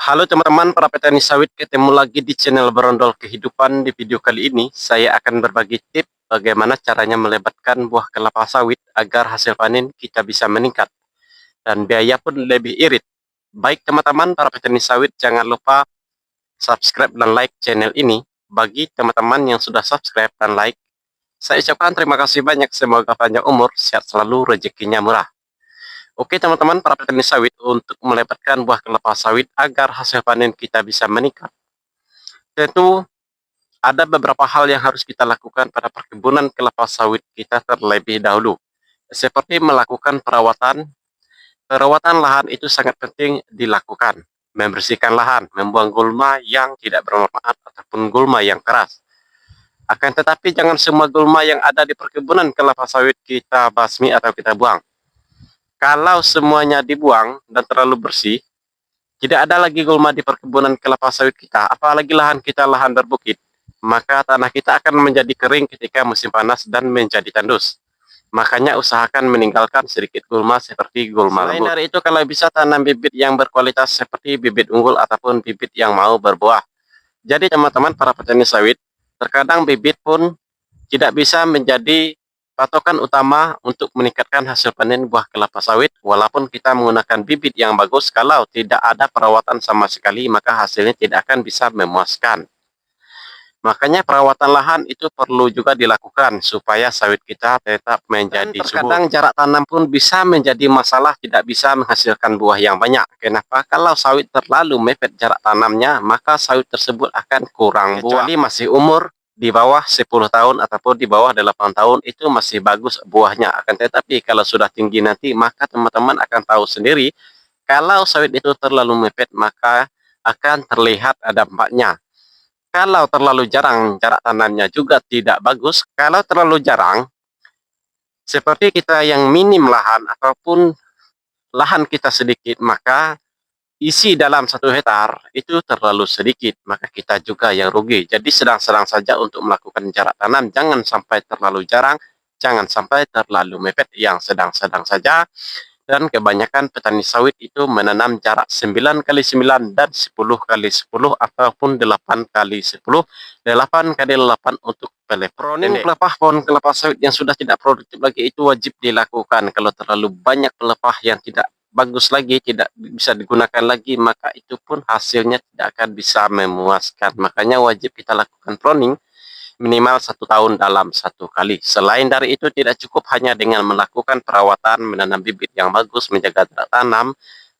Halo teman-teman para petani sawit, ketemu lagi di channel Berondol Kehidupan. Di video kali ini saya akan berbagi tips bagaimana caranya melebatkan buah kelapa sawit agar hasil panen kita bisa meningkat dan biaya pun lebih irit. Baik teman-teman para petani sawit, jangan lupa subscribe dan like channel ini. Bagi teman-teman yang sudah subscribe dan like, saya ucapkan terima kasih banyak. Semoga panjang umur, sehat selalu, rezekinya murah. Oke teman-teman para petani sawit, untuk melebatkan buah kelapa sawit agar hasil panen kita bisa meningkat, tentu ada beberapa hal yang harus kita lakukan pada perkebunan kelapa sawit kita terlebih dahulu. Seperti melakukan perawatan. Perawatan lahan itu sangat penting dilakukan. Membersihkan lahan, membuang gulma yang tidak bermanfaat ataupun gulma yang keras. Akan tetapi jangan semua gulma yang ada di perkebunan kelapa sawit kita basmi atau kita buang. Kalau semuanya dibuang dan terlalu bersih, tidak ada lagi gulma di perkebunan kelapa sawit kita, apalagi lahan kita lahan berbukit, maka tanah kita akan menjadi kering ketika musim panas dan menjadi tandus. Makanya usahakan meninggalkan sedikit gulma seperti gulma lembut. Selain dari itu, kalau bisa tanam bibit yang berkualitas seperti bibit unggul ataupun bibit yang mau berbuah. Jadi teman-teman para petani sawit, terkadang bibit pun tidak bisa menjadi patokan utama untuk meningkatkan hasil panen buah kelapa sawit. Walaupun kita menggunakan bibit yang bagus, kalau tidak ada perawatan sama sekali, maka hasilnya tidak akan bisa memuaskan. Makanya perawatan lahan itu perlu juga dilakukan supaya sawit kita tetap menjadi subur. Terkadang jarak tanam pun bisa menjadi masalah, tidak bisa menghasilkan buah yang banyak. Kenapa? Kalau sawit terlalu mepet jarak tanamnya, maka sawit tersebut akan kurang buah. Kecuali masih umur di bawah 10 tahun ataupun di bawah 8 tahun, itu masih bagus buahnya. Akan tetapi kalau sudah tinggi nanti, maka teman-teman akan tahu sendiri, kalau sawit itu terlalu mepet, maka akan terlihat dampaknya. Kalau terlalu jarang, jarak tanamnya juga tidak bagus. Kalau terlalu jarang, seperti kita yang minim lahan ataupun lahan kita sedikit, maka isi dalam 1 hektar itu terlalu sedikit, maka kita juga yang rugi. Jadi sedang-sedang saja untuk melakukan jarak tanam, jangan sampai terlalu jarang, jangan sampai terlalu mepet, yang sedang-sedang saja. Dan kebanyakan petani sawit itu menanam jarak 9x9 dan 10x10 ataupun 8x10, 8x8 untuk pellet. Pruning pelepah pohon kelapa sawit yang sudah tidak produktif lagi itu wajib dilakukan. Kalau terlalu banyak pelepah yang tidak bagus lagi, tidak bisa digunakan lagi, maka itu pun hasilnya tidak akan bisa memuaskan. Makanya wajib kita lakukan pruning minimal 1 tahun dalam 1 kali. Selain dari itu, tidak cukup hanya dengan melakukan perawatan, menanam bibit yang bagus, menjaga jarak tanam,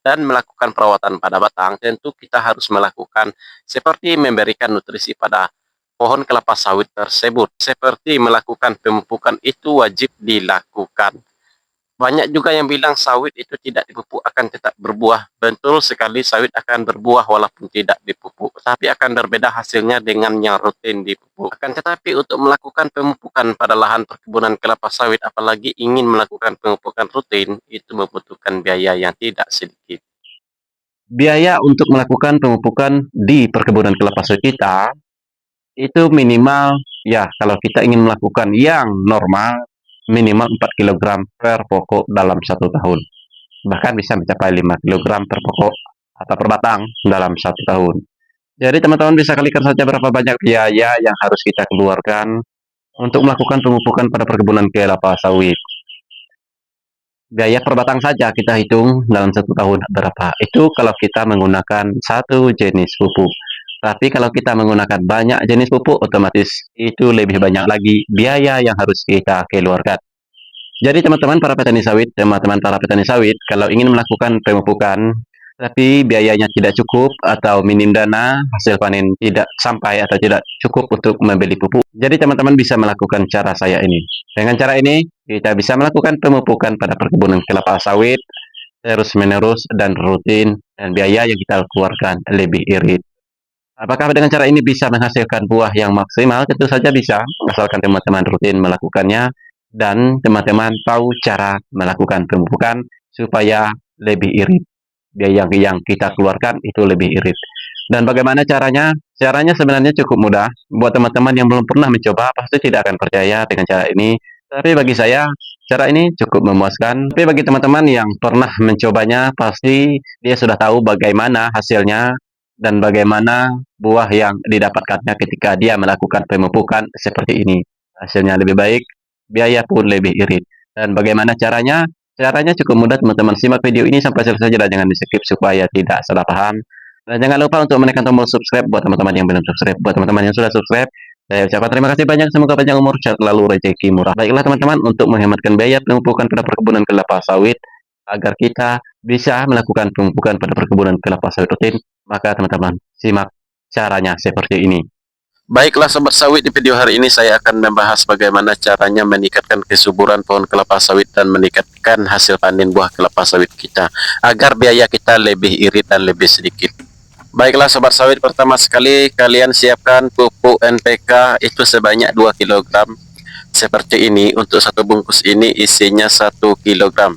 dan melakukan perawatan pada batang. Tentu kita harus melakukan seperti memberikan nutrisi pada pohon kelapa sawit tersebut. Seperti melakukan pemupukan, itu wajib dilakukan. Banyak juga yang bilang sawit itu tidak dipupuk akan tetap berbuah. Betul sekali, sawit akan berbuah walaupun tidak dipupuk. Tapi akan berbeda hasilnya dengan yang rutin dipupuk. Akan tetapi untuk melakukan pemupukan pada lahan perkebunan kelapa sawit, apalagi ingin melakukan pemupukan rutin, itu membutuhkan biaya yang tidak sedikit. Biaya untuk melakukan pemupukan di perkebunan kelapa sawit kita, itu minimal, ya kalau kita ingin melakukan yang normal, minimal 4 kg per pokok dalam 1 tahun. Bahkan bisa mencapai 5 kg per pokok atau per batang dalam 1 tahun. Jadi teman-teman bisa kalikan saja berapa banyak biaya yang harus kita keluarkan untuk melakukan pemupukan pada perkebunan kelapa sawit. Biaya per batang saja kita hitung dalam 1 tahun berapa. Itu kalau kita menggunakan satu jenis pupuk. Tapi kalau kita menggunakan banyak jenis pupuk, otomatis itu lebih banyak lagi biaya yang harus kita keluarkan. Jadi teman-teman para petani sawit, kalau ingin melakukan pemupukan, tapi biayanya tidak cukup atau minim dana, hasil panen tidak sampai atau tidak cukup untuk membeli pupuk. Jadi teman-teman bisa melakukan cara saya ini. Dengan cara ini, kita bisa melakukan pemupukan pada perkebunan kelapa sawit terus-menerus dan rutin, dan biaya yang kita keluarkan lebih irit. Apakah dengan cara ini bisa menghasilkan buah yang maksimal? Tentu saja bisa, asalkan teman-teman rutin melakukannya dan teman-teman tahu cara melakukan pemupukan supaya lebih irit. Biaya yang kita keluarkan itu lebih irit. Dan bagaimana caranya? Caranya sebenarnya cukup mudah. Buat teman-teman yang belum pernah mencoba, pasti tidak akan percaya dengan cara ini. Tapi bagi saya, cara ini cukup memuaskan. Tapi bagi teman-teman yang pernah mencobanya, pasti dia sudah tahu bagaimana hasilnya. dan bagaimana buah yang didapatkannya ketika dia melakukan pemupukan seperti ini. Hasilnya lebih baik, biaya pun lebih irit. Dan bagaimana caranya? Caranya cukup mudah, teman-teman. Simak video ini sampai selesai dan jangan di-skip supaya tidak salah paham. Dan jangan lupa untuk menekan tombol subscribe buat teman-teman yang belum subscribe. Buat teman-teman yang sudah subscribe, saya ucapkan terima kasih banyak. Semoga panjang umur, sehat selalu, rezeki murah. Baiklah teman-teman, untuk menghematkan biaya pemupukan pada perkebunan kelapa sawit, agar kita bisa melakukan pemupukan pada perkebunan kelapa sawit rutin, maka teman-teman simak caranya seperti ini. Baiklah sobat sawit, di video hari ini saya akan membahas bagaimana caranya meningkatkan kesuburan pohon kelapa sawit dan meningkatkan hasil panen buah kelapa sawit kita agar biaya kita lebih irit dan lebih sedikit. Baiklah sobat sawit, pertama sekali kalian siapkan pupuk NPK itu sebanyak 2 kg seperti ini. Untuk satu bungkus ini isinya 1 kg.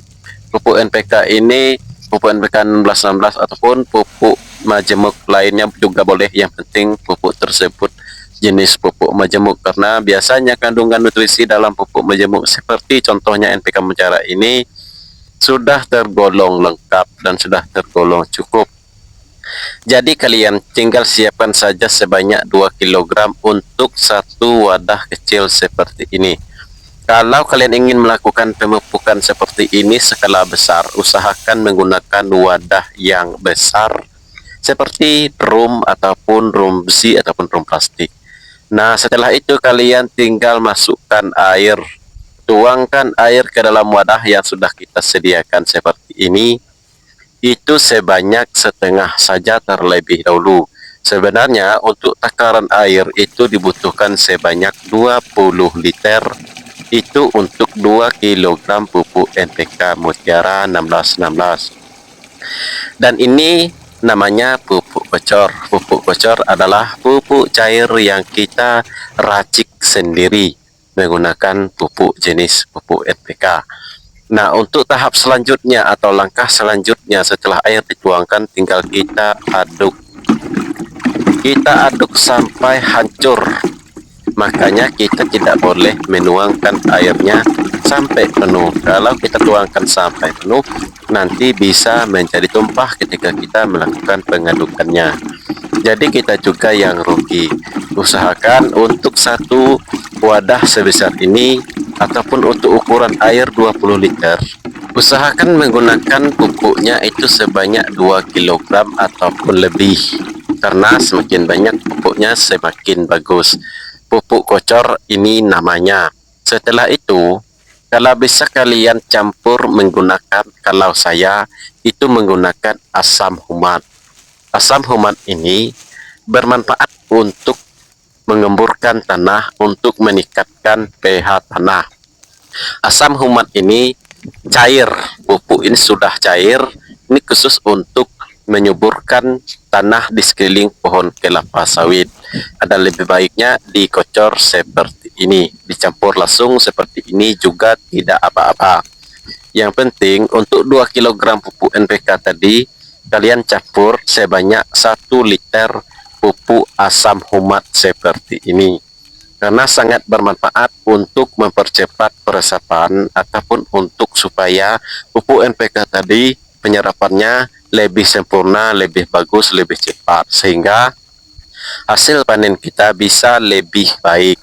Pupuk NPK ini pupuk NPK 1616 ataupun pupuk majemuk lainnya juga boleh, yang penting pupuk tersebut jenis pupuk majemuk, karena biasanya kandungan nutrisi dalam pupuk majemuk seperti contohnya NPK Mutiara ini sudah tergolong lengkap dan sudah tergolong cukup. Jadi kalian tinggal siapkan saja sebanyak 2 kg untuk satu wadah kecil seperti ini. Kalau kalian ingin melakukan pemupukan seperti ini skala besar, usahakan menggunakan wadah yang besar seperti drum ataupun drum besi ataupun drum plastik. Nah, setelah itu kalian tinggal masukkan air. Tuangkan air ke dalam wadah yang sudah kita sediakan seperti ini. Itu sebanyak setengah saja terlebih dahulu. Sebenarnya untuk takaran air itu dibutuhkan sebanyak 20 liter. Itu untuk 2 kg pupuk NPK Mutiara 1616. Dan ini namanya pupuk kocor. Pupuk kocor adalah pupuk cair yang kita racik sendiri menggunakan pupuk jenis pupuk NPK. Nah, untuk tahap selanjutnya atau langkah selanjutnya setelah air dituangkan, tinggal kita aduk. Kita aduk sampai hancur. Makanya kita tidak boleh menuangkan airnya sampai penuh. Kalau kita tuangkan sampai penuh, nanti bisa menjadi tumpah ketika kita melakukan pengadukannya. Jadi kita juga yang rugi. Usahakan untuk satu wadah sebesar ini ataupun untuk ukuran air 20 liter, usahakan menggunakan pupuknya itu sebanyak 2 kg ataupun lebih, karena semakin banyak pupuknya semakin bagus. Pupuk kocor ini namanya. Setelah itu, kalau bisa kalian campur menggunakan, kalau saya itu menggunakan asam humat. Asam humat ini bermanfaat untuk mengemburkan tanah, untuk meningkatkan pH tanah. Asam humat ini cair, pupuk ini sudah cair, ini khusus untuk menyuburkan tanah di sekeliling pohon kelapa sawit. Ada lebih baiknya dikocor seperti ini, dicampur langsung seperti ini juga tidak apa-apa. Yang penting untuk 2 kg pupuk NPK tadi, kalian campur sebanyak 1 liter pupuk asam humat seperti ini. Karena sangat bermanfaat untuk mempercepat peresapan ataupun untuk supaya pupuk NPK tadi penyerapannya lebih sempurna, lebih bagus, lebih cepat, sehingga hasil panen kita bisa lebih baik.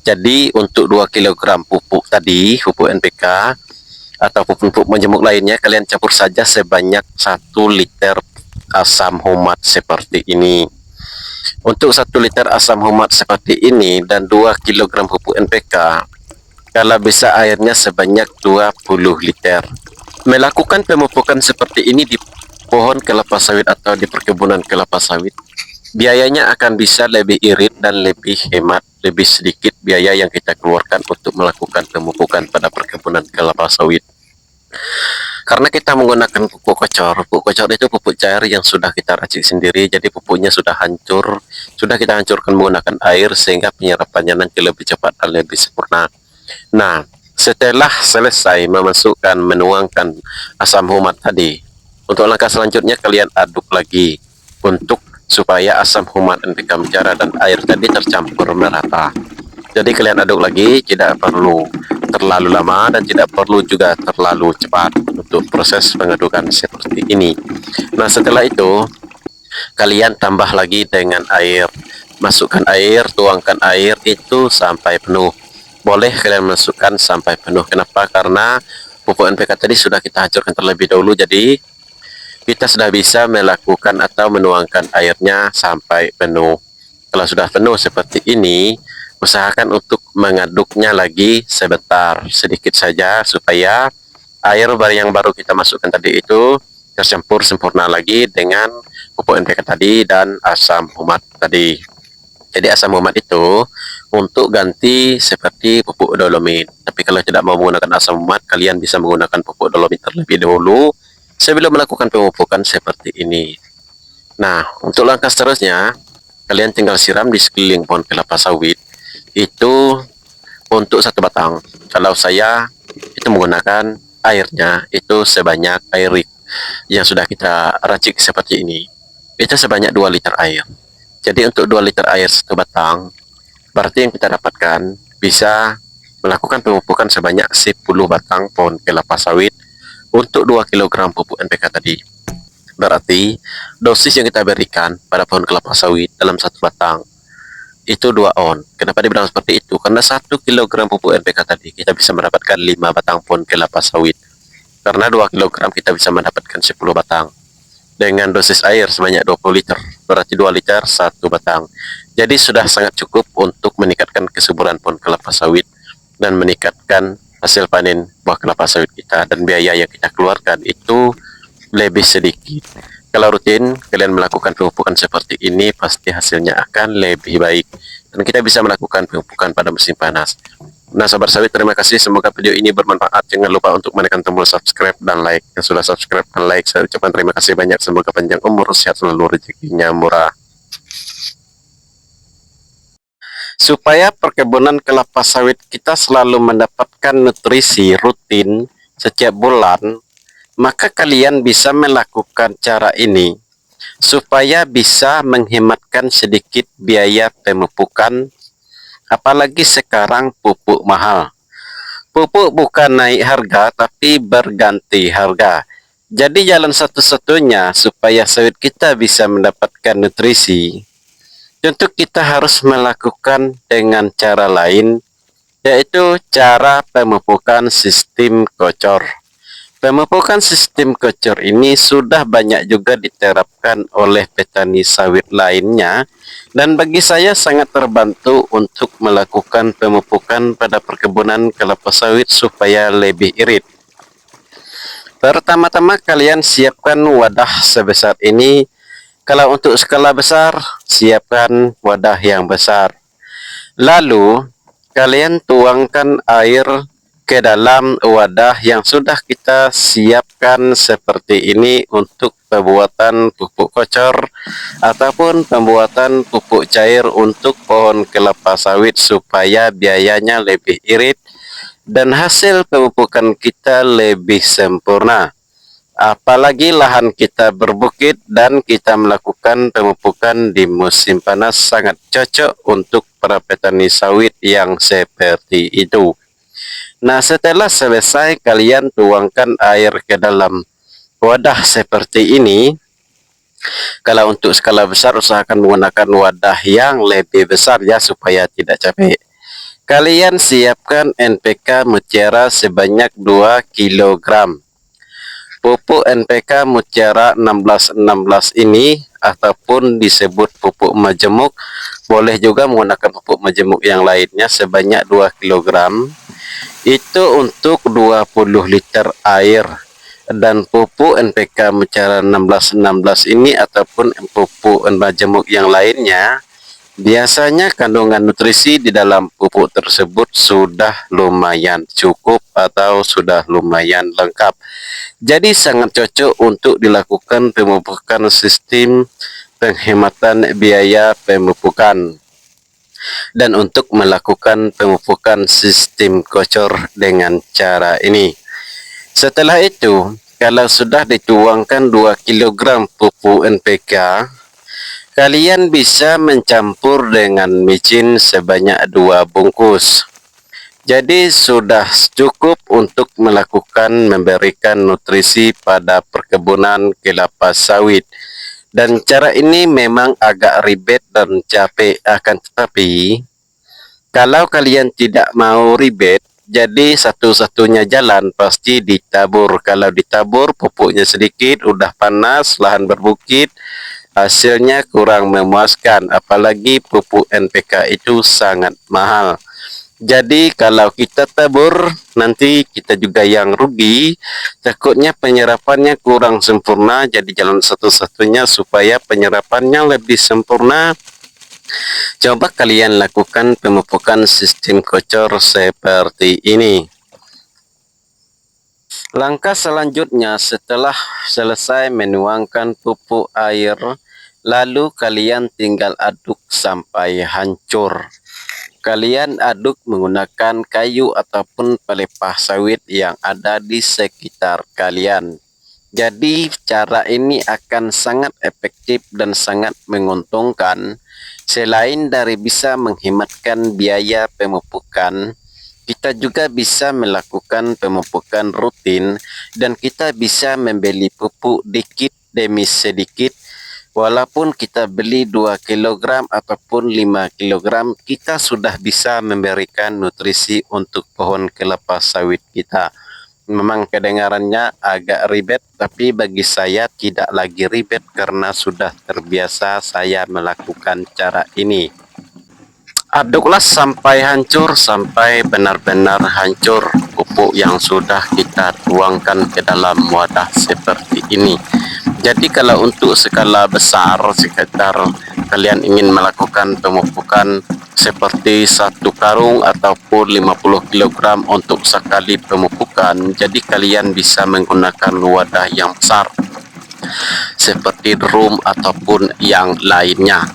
Jadi untuk 2 kg pupuk tadi, pupuk NPK atau pupuk majemuk lainnya, kalian campur saja sebanyak 1 liter asam humat seperti ini. Untuk 1 liter asam humat seperti ini dan 2 kg pupuk NPK, kalau bisa airnya sebanyak 20 liter. Melakukan pemupukan seperti ini di pohon kelapa sawit atau di perkebunan kelapa sawit, biayanya akan bisa lebih irit dan lebih hemat, lebih sedikit biaya yang kita keluarkan untuk melakukan pemupukan pada perkebunan kelapa sawit. Karena kita menggunakan pupuk kocor itu pupuk cair yang sudah kita racik sendiri, jadi pupuknya sudah hancur, sudah kita hancurkan menggunakan air sehingga penyerapannya nanti lebih cepat dan lebih sempurna. Nah, setelah selesai menuangkan asam humat tadi, untuk langkah selanjutnya kalian aduk lagi untuk supaya asam humat NPK Mutiara dan air tadi tercampur merata. Jadi kalian aduk lagi, tidak perlu terlalu lama dan tidak perlu juga terlalu cepat untuk proses pengadukan seperti ini. Nah, setelah itu kalian tambah lagi dengan air. Masukkan air, tuangkan air itu sampai penuh. Boleh kalian masukkan sampai penuh. Kenapa? Karena pupuk NPK tadi sudah kita hancurkan terlebih dahulu, jadi kita sudah bisa melakukan atau menuangkan airnya sampai penuh. Kalau sudah penuh seperti ini, usahakan untuk mengaduknya lagi sebentar, sedikit saja, supaya air yang baru kita masukkan tadi itu tercampur sempurna lagi dengan pupuk NPK tadi dan asam humat tadi. Jadi asam humat itu untuk ganti seperti pupuk dolomit. Tapi kalau tidak mau menggunakan asam humat, kalian bisa menggunakan pupuk dolomit terlebih dahulu sebelum melakukan pemupukan seperti ini. Nah, untuk langkah seterusnya, kalian tinggal siram di sekeliling pohon kelapa sawit itu untuk 1 batang. Kalau saya itu menggunakan airnya itu sebanyak air yang sudah kita racik seperti ini. Itu sebanyak 2 liter air. Jadi untuk 2 liter air 1 batang, berarti yang kita dapatkan bisa melakukan pemupukan sebanyak 10 batang pohon kelapa sawit untuk 2 kg pupuk NPK tadi. Berarti dosis yang kita berikan pada pohon kelapa sawit dalam 1 batang itu 2 on. Kenapa dibilang seperti itu? Karena 1 kg pupuk NPK tadi kita bisa mendapatkan 5 batang pohon kelapa sawit. Karena 2 kg kita bisa mendapatkan 10 batang. Dengan dosis air sebanyak 20 liter, berarti 2 liter 1 batang. Jadi sudah sangat cukup untuk meningkatkan kesuburan pohon kelapa sawit dan meningkatkan hasil panen buah kelapa sawit kita, dan biaya yang kita keluarkan itu lebih sedikit. Kalau rutin kalian melakukan pemupukan seperti ini, pasti hasilnya akan lebih baik dan kita bisa melakukan pemupukan pada musim panas. Nah, sahabat sawit, terima kasih. Semoga video ini bermanfaat. Jangan lupa untuk menekan tombol subscribe dan like. Yang sudah subscribe dan like, saya ucapkan terima kasih banyak. Semoga panjang umur, sehat selalu, rezekinya murah. Supaya perkebunan kelapa sawit kita selalu mendapatkan nutrisi rutin setiap bulan, maka kalian bisa melakukan cara ini supaya bisa menghematkan sedikit biaya pemupukan. Apalagi sekarang pupuk mahal. Pupuk bukan naik harga, tapi berganti harga. Jadi jalan satu-satunya supaya sawit kita bisa mendapatkan nutrisi, tentu kita harus melakukan dengan cara lain, yaitu cara pemupukan sistem kocor. Pemupukan sistem kocor ini sudah banyak juga diterapkan oleh petani sawit lainnya, dan bagi saya sangat terbantu untuk melakukan pemupukan pada perkebunan kelapa sawit supaya lebih irit. Pertama-tama kalian siapkan wadah sebesar ini. Kalau untuk skala besar, siapkan wadah yang besar. Lalu kalian tuangkan air ke dalam wadah yang sudah kita siapkan seperti ini untuk pembuatan pupuk kocor ataupun pembuatan pupuk cair untuk pohon kelapa sawit supaya biayanya lebih irit dan hasil pemupukan kita lebih sempurna. Apalagi lahan kita berbukit dan kita melakukan pemupukan di musim panas, sangat cocok untuk para petani sawit yang seperti itu. Nah, setelah selesai kalian tuangkan air ke dalam wadah seperti ini. Kalau untuk skala besar, usahakan menggunakan wadah yang lebih besar ya, supaya tidak capek. Kalian siapkan NPK Mutiara sebanyak 2 kg. Pupuk NPK Mutiara 1616 ini ataupun disebut pupuk majemuk, boleh juga menggunakan pupuk majemuk yang lainnya sebanyak 2 kg. Itu untuk 20 liter air. Dan pupuk NPK Mutiara 1616 ini ataupun pupuk majemuk yang lainnya, biasanya kandungan nutrisi di dalam pupuk tersebut sudah lumayan cukup atau sudah lumayan lengkap. Jadi sangat cocok untuk dilakukan pemupukan sistem penghematan biaya pemupukan. Dan untuk melakukan pemupukan sistem kocor dengan cara ini. Setelah itu, kalau sudah dituangkan 2 kg pupuk NPK, kalian bisa mencampur dengan micin sebanyak 2 bungkus. Jadi sudah cukup untuk melakukan memberikan nutrisi pada perkebunan kelapa sawit. Dan cara ini memang agak ribet dan capek, akan tetapi kalau kalian tidak mau ribet, jadi satu-satunya jalan pasti ditabur. Kalau ditabur pupuknya sedikit, udah panas, lahan berbukit, hasilnya kurang memuaskan. Apalagi pupuk NPK itu sangat mahal. Jadi kalau kita tabur, nanti kita juga yang rugi. Takutnya penyerapannya kurang sempurna. Jadi jalan satu-satunya supaya penyerapannya lebih sempurna, coba kalian lakukan pemupukan sistem kocor seperti ini. Langkah selanjutnya setelah selesai menuangkan pupuk air, lalu kalian tinggal aduk sampai hancur. Kalian aduk menggunakan kayu ataupun pelepah sawit yang ada di sekitar kalian. Jadi cara ini akan sangat efektif dan sangat menguntungkan. Selain dari bisa menghematkan biaya pemupukan, kita juga bisa melakukan pemupukan rutin dan kita bisa membeli pupuk dikit demi sedikit. Walaupun kita beli 2 kg ataupun 5 kg, kita sudah bisa memberikan nutrisi untuk pohon kelapa sawit kita. Memang kedengarannya agak ribet, tapi bagi saya tidak lagi ribet karena sudah terbiasa saya melakukan cara ini. Aduklah sampai hancur, sampai benar-benar hancur pupuk yang sudah kita tuangkan ke dalam wadah seperti ini. Jadi kalau untuk skala besar, sekitar kalian ingin melakukan pemupukan seperti 1 karung ataupun 50 kg untuk sekali pemupukan, jadi kalian bisa menggunakan wadah yang besar seperti drum ataupun yang lainnya.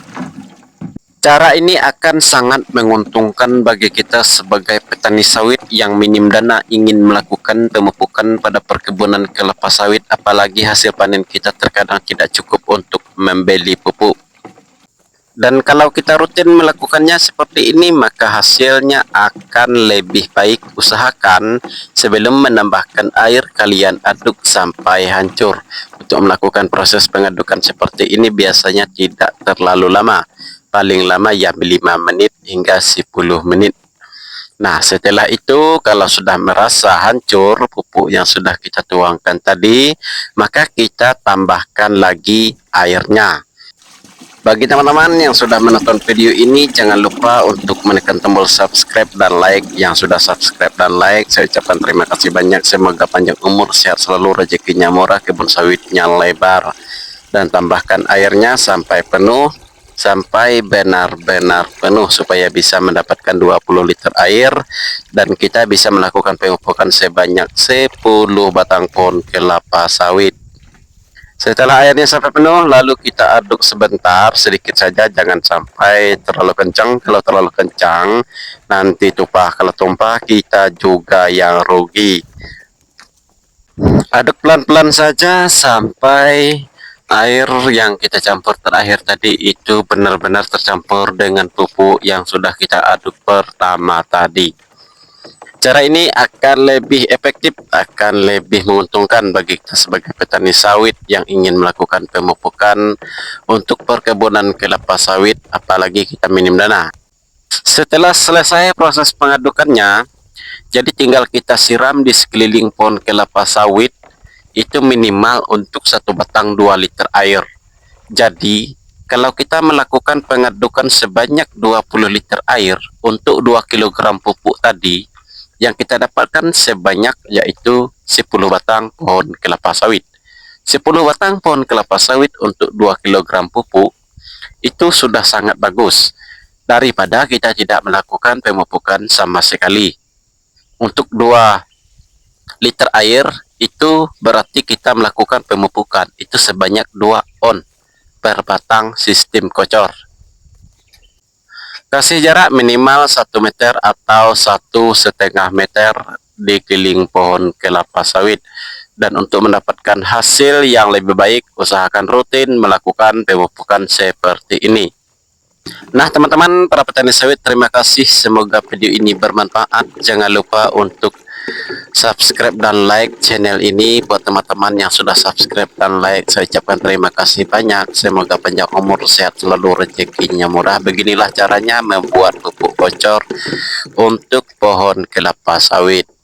Cara ini akan sangat menguntungkan bagi kita sebagai petani sawit yang minim dana ingin melakukan pemupukan pada perkebunan kelapa sawit, apalagi hasil panen kita terkadang tidak cukup untuk membeli pupuk. Dan kalau kita rutin melakukannya seperti ini, maka hasilnya akan lebih baik. Usahakan sebelum menambahkan air, kalian aduk sampai hancur. Untuk melakukan proses pengadukan seperti ini biasanya tidak terlalu lama. Paling lama ya 5 menit hingga 10 menit. Nah, setelah itu kalau sudah merasa hancur pupuk yang sudah kita tuangkan tadi, maka kita tambahkan lagi airnya. Bagi teman-teman yang sudah menonton video ini, jangan lupa untuk menekan tombol subscribe dan like. Yang sudah subscribe dan like, saya ucapkan terima kasih banyak. Semoga panjang umur, sehat selalu, rezekinya murah, kebun sawitnya lebar. Dan tambahkan airnya sampai penuh, sampai benar-benar penuh supaya bisa mendapatkan 20 liter air, dan kita bisa melakukan pemupukan sebanyak 10 batang pohon kelapa sawit. Setelah airnya sampai penuh, lalu kita aduk sebentar, sedikit saja, jangan sampai terlalu kencang. Kalau terlalu kencang, nanti tumpah. Kalau tumpah, kita juga yang rugi. Aduk pelan-pelan saja sampai air yang kita campur terakhir tadi itu benar-benar tercampur dengan pupuk yang sudah kita aduk pertama tadi. Cara ini akan lebih efektif, akan lebih menguntungkan bagi kita sebagai petani sawit yang ingin melakukan pemupukan untuk perkebunan kelapa sawit, apalagi kita minim dana. Setelah selesai proses pengadukannya, jadi tinggal kita siram di sekeliling pohon kelapa sawit itu minimal untuk 1 batang 2 liter air. Jadi kalau kita melakukan pengadukan sebanyak 20 liter air untuk 2 kg pupuk tadi, yang kita dapatkan sebanyak yaitu 10 batang pohon kelapa sawit. 10 batang pohon kelapa sawit untuk 2 kg pupuk itu sudah sangat bagus daripada kita tidak melakukan pemupukan sama sekali. Untuk 2 liter air itu berarti kita melakukan pemupukan itu sebanyak 2 on per batang sistem kocor. Kasih jarak minimal 1 meter atau 1,5 meter di keliling pohon kelapa sawit. Dan untuk mendapatkan hasil yang lebih baik, usahakan rutin melakukan pemupukan seperti ini. Nah teman-teman para petani sawit, terima kasih, semoga video ini bermanfaat. Jangan lupa untuk subscribe dan like channel ini. Buat teman-teman yang sudah subscribe dan like, saya ucapkan terima kasih banyak. Semoga panjang umur, sehat selalu, rezekinya murah. Beginilah caranya membuat pupuk bocor untuk pohon kelapa sawit.